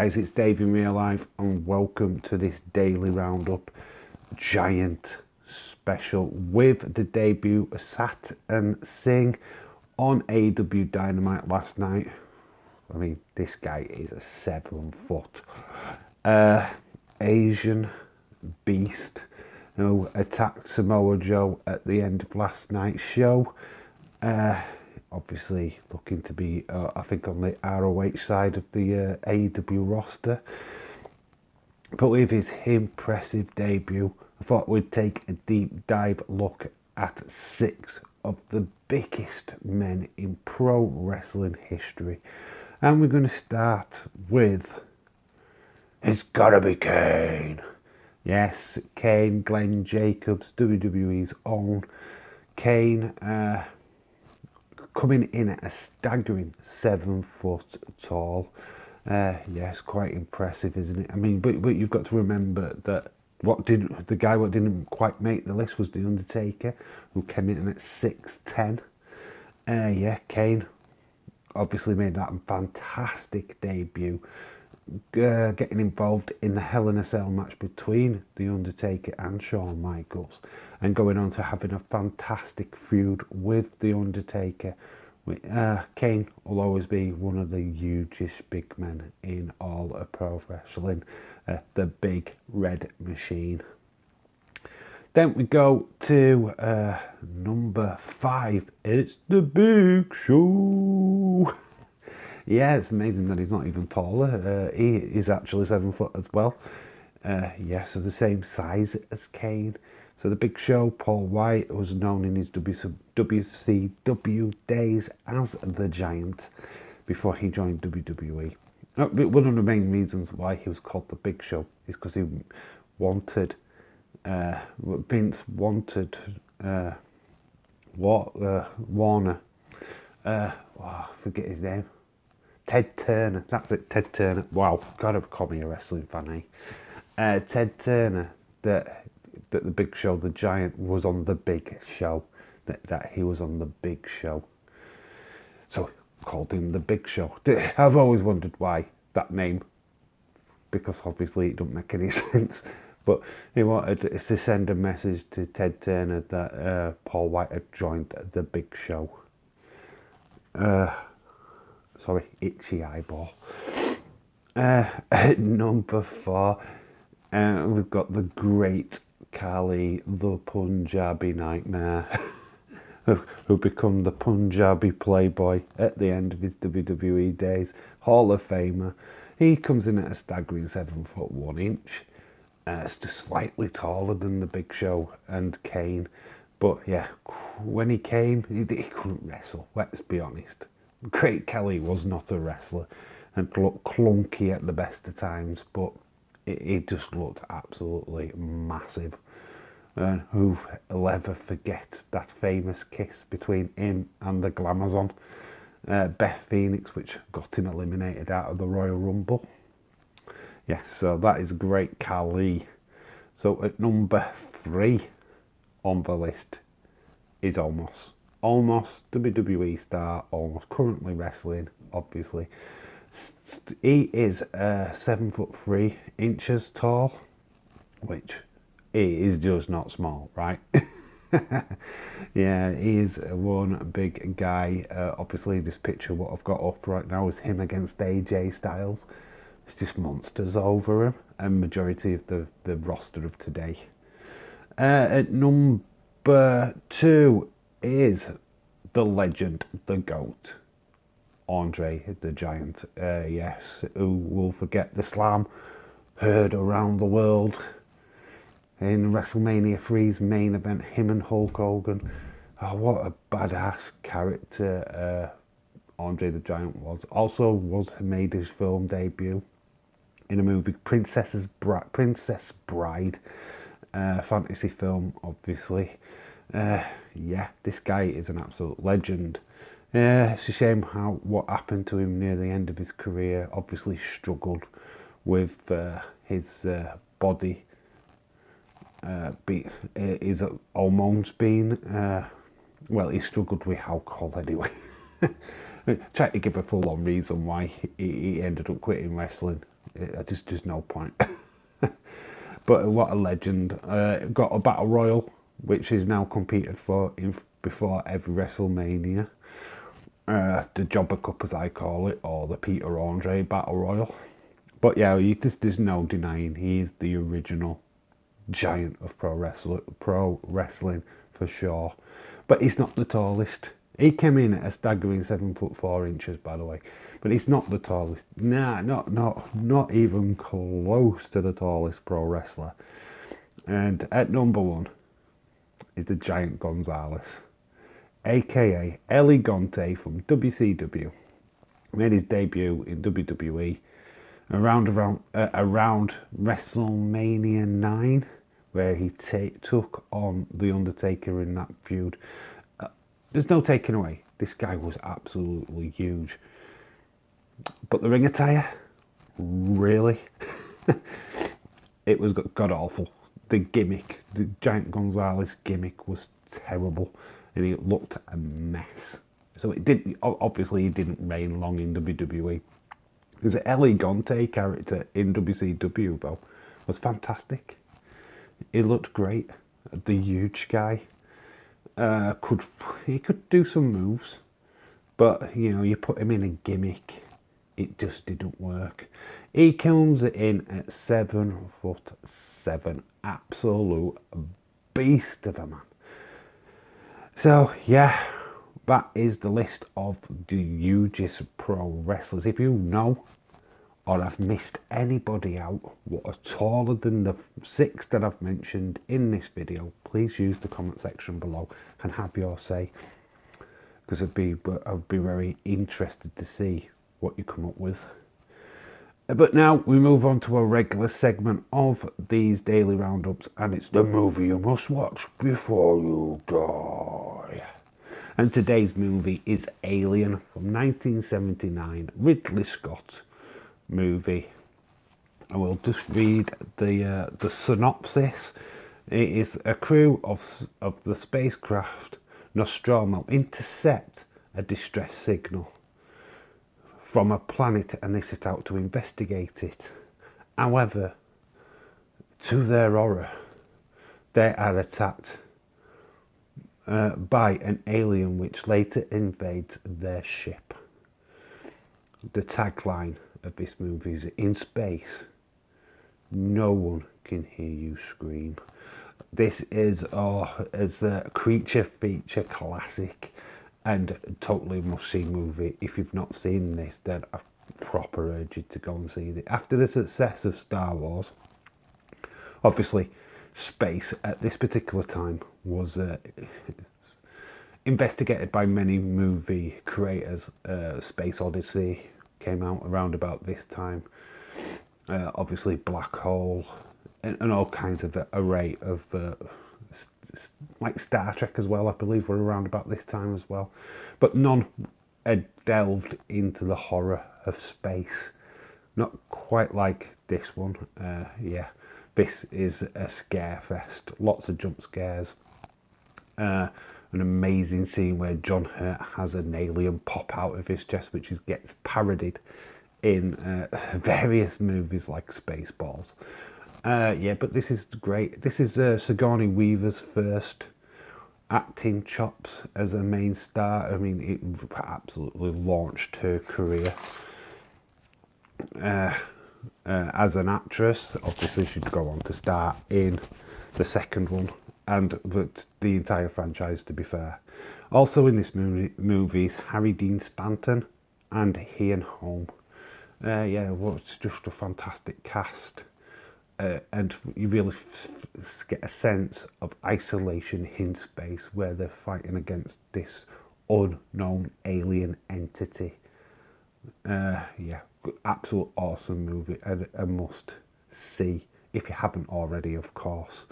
guys, it's Dave in real life and welcome to this daily roundup giant special with the debut of Satnam Singh on AEW Dynamite last night. I mean, this guy is a 7-foot Asian beast who attacked Samoa Joe at the end of last night's show. Obviously looking to be, I think, on the ROH side of the AEW roster. But with his impressive debut, I thought we'd take a deep dive look at 6 of the biggest men in pro wrestling history. And we're going to start with, it's gotta be Kane. Yes, Kane, Glenn Jacobs, WWE's own. Kane, coming in at a staggering 7 foot tall. Yes, quite impressive, isn't it? I mean, but you've got to remember that what didn't quite make the list was The Undertaker, who came in at 6'10". Yeah, Kane obviously made that fantastic debut, getting involved in the Hell in a Cell match between The Undertaker and Shawn Michaels, and going on to having a fantastic feud with The Undertaker. Kane will always be one of the hugest big men in all of pro wrestling, the Big Red Machine. Then we go to number 5. It's The Big Show. Yeah, it's amazing that he's not even taller. He is actually 7 foot as well. Yeah, so the same size as Kane. So The Big Show, Paul White, was known in his WCW days as The Giant before he joined WWE. One of the main reasons why he was called The Big Show is because he wanted, Vince wanted Warner, I forget his name, Ted Turner, that's it, Ted Turner. Wow, gotta call me a wrestling fan, eh? Ted Turner, that The Big Show, the Giant, was on The Big Show, that he was on The Big Show. So called him The Big Show. I've always wondered why that name, because obviously it don't make any sense. But he wanted to send a message to Ted Turner that Paul White had joined The Big Show. Sorry, itchy eyeball. At number 4, we've got the great Khali, the Punjabi Nightmare, who become the Punjabi Playboy at the end of his WWE days, Hall of Famer. He comes in at a staggering 7 foot 1 inch. It's just slightly taller than The Big Show and Kane. But yeah, when he came, he couldn't wrestle, let's be honest. Great Khali was not a wrestler and looked clunky at the best of times, but he just looked absolutely massive. And who'll ever forget that famous kiss between him and the Glamazon, Beth Phoenix, which got him eliminated out of the Royal Rumble. Yes, so that is great Khali. So at number 3 on the list is Omos. Omos, WWE star, Omos, currently wrestling, obviously. He is 7 foot 3 inches tall, which is just not small, right? Yeah, he is one big guy. Obviously, this picture, what I've got up right now, is him against AJ Styles. It's just monsters over him, and majority of the roster of today. At number 2 is the legend, the GOAT, Andre the Giant. Yes, who will forget the slam heard around the world in WrestleMania 3's main event, him and Hulk Hogan. Oh, what a badass character Andre the Giant was. Also made his film debut in a movie, Princess Bride, fantasy film, obviously. Yeah, this guy is an absolute legend. It's a shame what happened to him near the end of his career. Obviously struggled with his body, his hormones being, well, he struggled with alcohol anyway. Tried to give a full-on reason why he ended up quitting wrestling. There's no point. But what a legend. Got a battle royal, which is now competed for before every WrestleMania. The Jobber Cup, as I call it, or the Peter Andre Battle Royal. But yeah, there's no denying he is the original giant of pro wrestling for sure. But he's not the tallest. He came in at a staggering 7'4", by the way. But he's not the tallest. Nah, not even close to the tallest pro wrestler. And at number 1 is the Giant Gonzalez, aka El Gigante from WCW. Made his debut in WWE around WrestleMania 9, where he took on The Undertaker in that feud. There's no taking away. This guy was absolutely huge. But the ring attire, really? It was god awful. The gimmick, the Giant Gonzalez gimmick was terrible, and he looked a mess. So it didn't. Obviously, he didn't reign long in WWE. Because the El Gigante character in WCW though was fantastic. He looked great. The huge guy could do some moves, but you know, you put him in a gimmick, it just didn't work. He comes in at 7'7", absolute beast of a man. So yeah, that is the list of the hugest pro wrestlers. If you know or I've missed anybody out what are taller than the 6 that I've mentioned in this video, please use the comment section below and have your say, because I'd be very interested to see what you come up with. But now we move on to a regular segment of these daily roundups, and it's the movie you must watch before you die. And today's movie is Alien from 1979, Ridley Scott movie. I will just read the synopsis. It is a crew of the spacecraft Nostromo intercept a distress signal from a planet, and they set out to investigate it. However, to their horror, they are attacked by an alien which later invades their ship. The tagline of this movie is, "In space, no one can hear you scream." This is a creature feature classic and totally must-see movie. If you've not seen this, then I proper urge you to go and see it. After the success of Star Wars, obviously space at this particular time was investigated by many movie creators. Space Odyssey came out around about this time. Obviously Black Hole and all kinds of array of like Star Trek as well, I believe, were around about this time as well. But none had delved into the horror of space. Not quite like this one. Yeah, this is a scare fest. Lots of jump scares. An amazing scene where John Hurt has an alien pop out of his chest, which gets parodied in various movies like Spaceballs. Yeah, but this is great. This is Sigourney Weaver's first acting chops as a main star. I mean, it absolutely launched her career as an actress. Obviously, she'd go on to star in the second one and the entire franchise, to be fair. Also in this movie is Harry Dean Stanton and Ian Holm. Yeah, well, it's just a fantastic cast. And you really get a sense of isolation in space, where they're fighting against this unknown alien entity. Yeah, absolute awesome movie, and a must see if you haven't already, of course.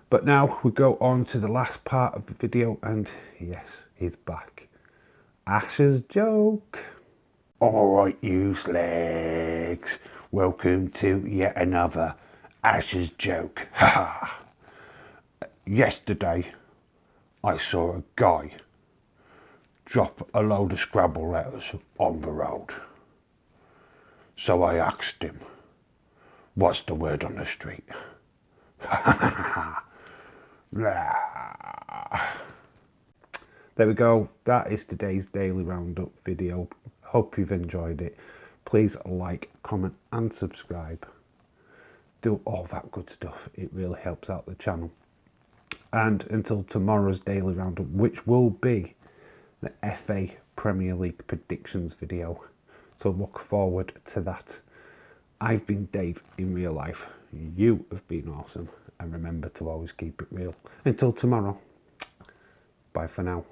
But now we go on to the last part of the video, and yes, he's back. Ash's joke. Alright, you slags, welcome to yet another Ash's joke. Haha. Yesterday, I saw a guy drop a load of Scrabble letters on the road. So I asked him, What's the word on the street? There we go. That is today's Daily Roundup video. Hope you've enjoyed it. Please like, comment and subscribe. Do all that good stuff. It really helps out the channel. And until tomorrow's Daily Roundup, which will be the FA Premier League predictions video. So look forward to that. I've been Dave in real life. You have been awesome. And remember to always keep it real. Until tomorrow. Bye for now.